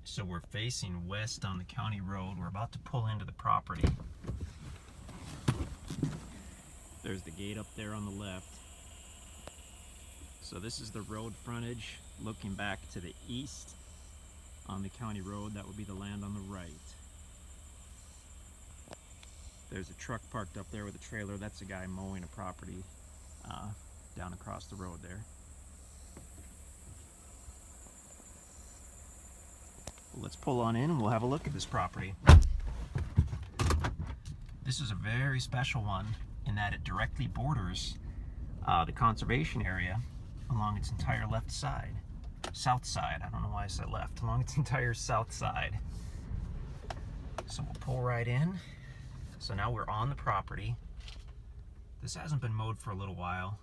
So we're facing west on the county road. We're about to pull into the property. There's the gate up there on the left. So this is the road frontage looking back to the east on the county road. That would be the land on the right. There's a truck parked up there with a trailer. That's a guy mowing a property down across the road there. Well, let's pull on in and we'll have a look at this property. This is a very special one in that it directly borders the conservation area along its entire left side. South side, I don't know why I said left, along its entire south side. So we'll pull right in. So now we're on the property. This hasn't been mowed for a little while.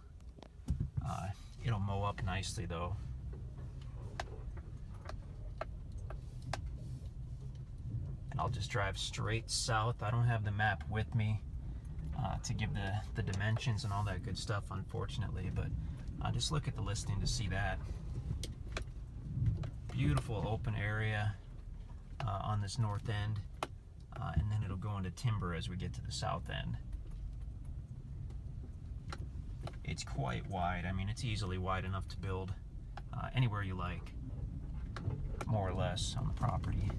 It'll mow up nicely though. And I'll just drive straight south. I don't have the map with me to give the dimensions and all that good stuff, unfortunately, but just look at the listing to see that. Beautiful open area on this north end, and then it'll go into timber as we get to the south end. It's quite wide. I mean, it's easily wide enough to build anywhere you like, more or less, on the property.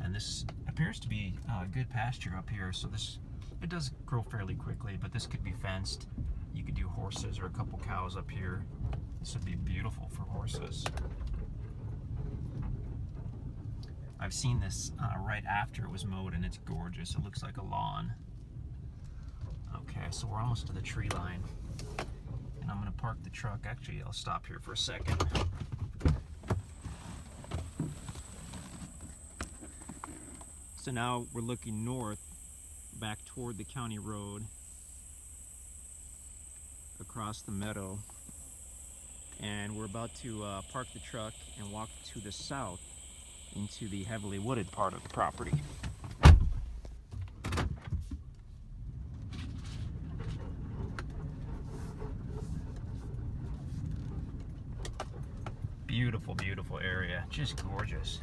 And this appears to be good pasture up here, so it does grow fairly quickly, but this could be fenced. You could do horses or a couple cows up here. This would be beautiful for horses. I've seen this right after it was mowed, and it's gorgeous. It looks like a lawn. Okay, so we're almost to the tree line, and I'm gonna park the truck. Actually, I'll stop here for a second. So now we're looking north, back toward the county road, across the meadow, and we're about to park the truck and walk to the south into the heavily wooded part of the property. Beautiful, beautiful area, just gorgeous.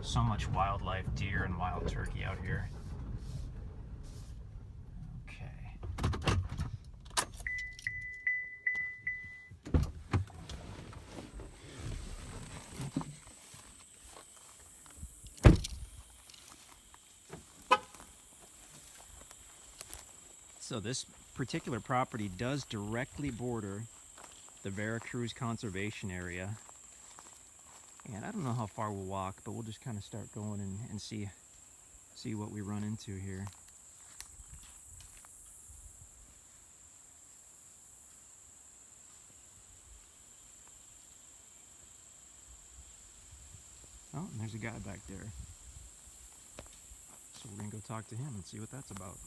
So much wildlife, deer and wild turkey out here. Okay. So this particular property does directly border the Veracruz Conservation Area. And I don't know how far we'll walk, but we'll just kind of start going and see what we run into here. Oh, and there's a guy back there. So we're gonna go talk to him and see what that's about.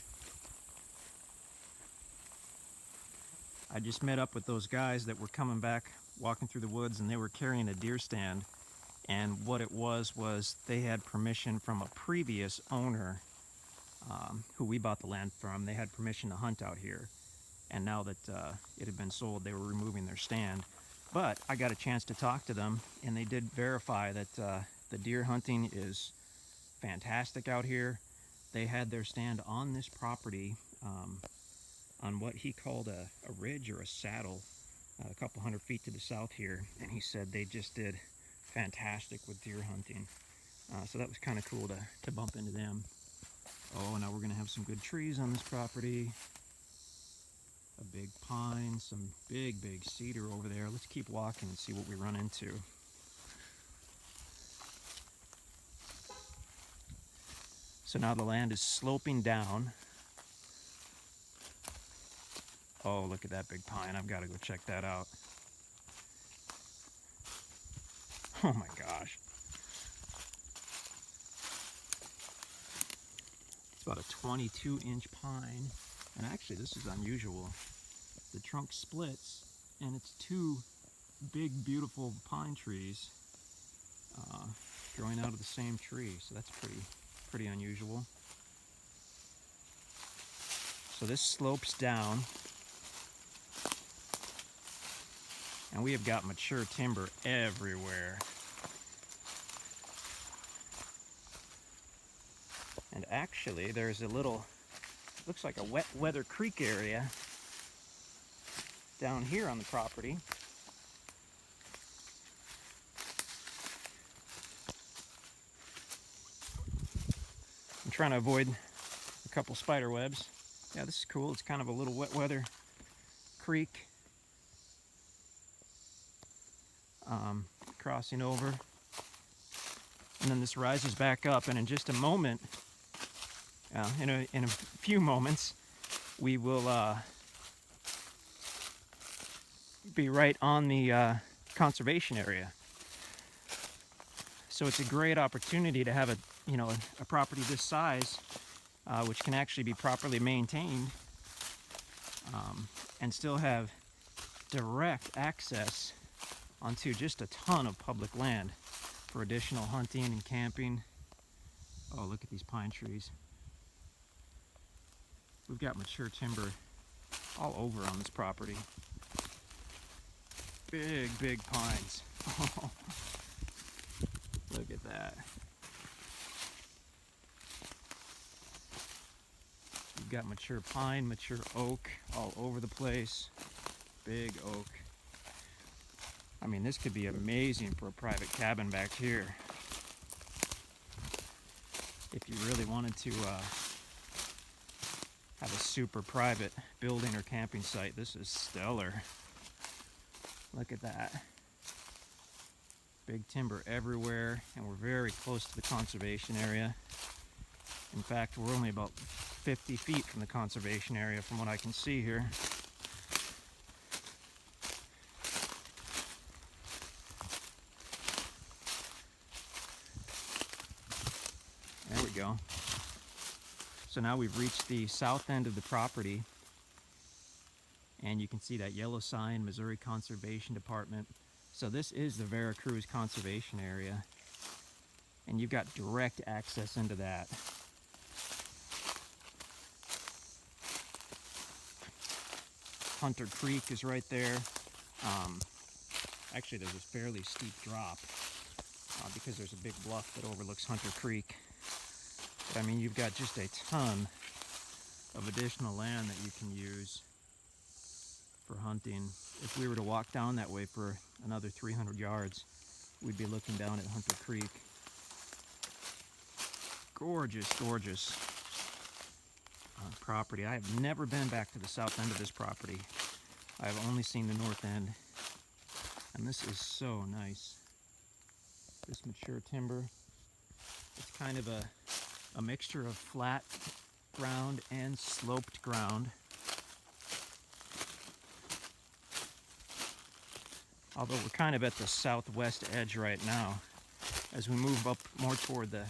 I just met up with those guys that were coming back, walking through the woods, and they were carrying a deer stand. And what it was they had permission from a previous owner who we bought the land from. They had permission to hunt out here. And now that it had been sold, they were removing their stand. But I got a chance to talk to them, and they did verify that the deer hunting is fantastic out here. They had their stand on this property on what he called a ridge or a saddle, a couple hundred feet to the south here. And he said they just did fantastic with deer hunting. So that was kind of cool to bump into them. Oh, now we're gonna have some good trees on this property. A big pine, some big cedar over there. Let's keep walking and see what we run into. So now the land is sloping down. Oh, look at that big pine. I've got to go check that out. Oh my gosh. It's about a 22-inch pine. And actually, this is unusual. The trunk splits, and it's two big, beautiful pine trees growing out of the same tree. So that's pretty unusual. So this slopes down. And we have got mature timber everywhere. And actually, there's a little, looks like a wet weather creek area down here on the property. I'm trying to avoid a couple spider webs. Yeah, this is cool. It's kind of a little wet weather creek. Crossing over. And then this rises back up, and in just a moment, in a few moments, we will be right on the conservation area. So it's a great opportunity to have a property this size, which can actually be properly maintained, and still have direct access onto just a ton of public land for additional hunting and camping. Oh, look at these pine trees. We've got mature timber all over on this property. Big, big pines. Oh, look at that. You've got mature pine, mature oak all over the place. Big oak. I mean, this could be amazing for a private cabin back here. If you really wanted to have a super private building or camping site, this is stellar. Look at that. Big timber everywhere, and we're very close to the conservation area. In fact, we're only about 50 feet from the conservation area from what I can see here. There we go. So now we've reached the south end of the property, and you can see that yellow sign, Missouri Conservation Department. So this is the Veracruz Conservation Area, and you've got direct access into that. Hunter Creek is right there. Actually, there's a fairly steep drop because there's a big bluff that overlooks Hunter Creek. But I mean, you've got just a ton of additional land that you can use for hunting. If we were to walk down that way for another 300 yards, we'd be looking down at Hunter Creek. Gorgeous, gorgeous property. I have never been back to the south end of this property. I've only seen the north end, and this is so nice. This mature timber, it's kind of a mixture of flat ground and sloped ground. Although we're kind of at the southwest edge right now. As we move up more toward the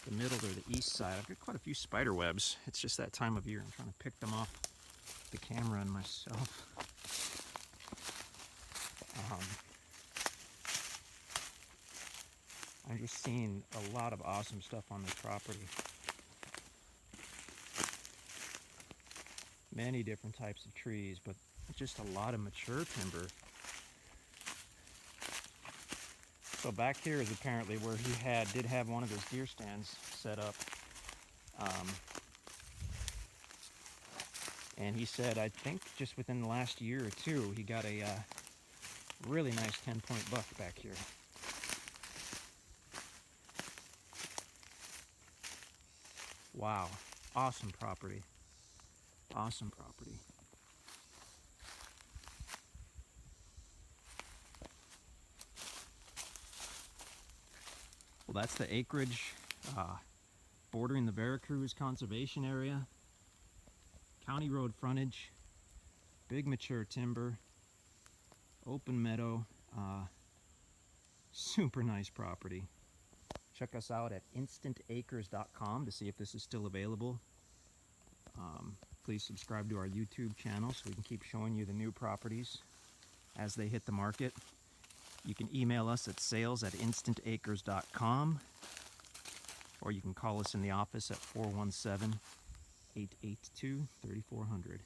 middle or the east side, I've got quite a few spider webs. It's just that time of year. I'm trying to pick them off the camera and myself. I'm just seeing a lot of awesome stuff on this property. Many different types of trees, but just a lot of mature timber. So back here is apparently where he did have one of his deer stands set up. And he said, I think just within the last year or two, he got a really nice 10-point buck back here. Wow, awesome property. Awesome property. Well, that's the acreage bordering the Veracruz Conservation Area. County road frontage, big mature timber, open meadow, super nice property. Check us out at InstantAcres.com to see if this is still available. Please subscribe to our YouTube channel so we can keep showing you the new properties as they hit the market. You can email us at sales@InstantAcres.com, or you can call us in the office at 417-882-3400.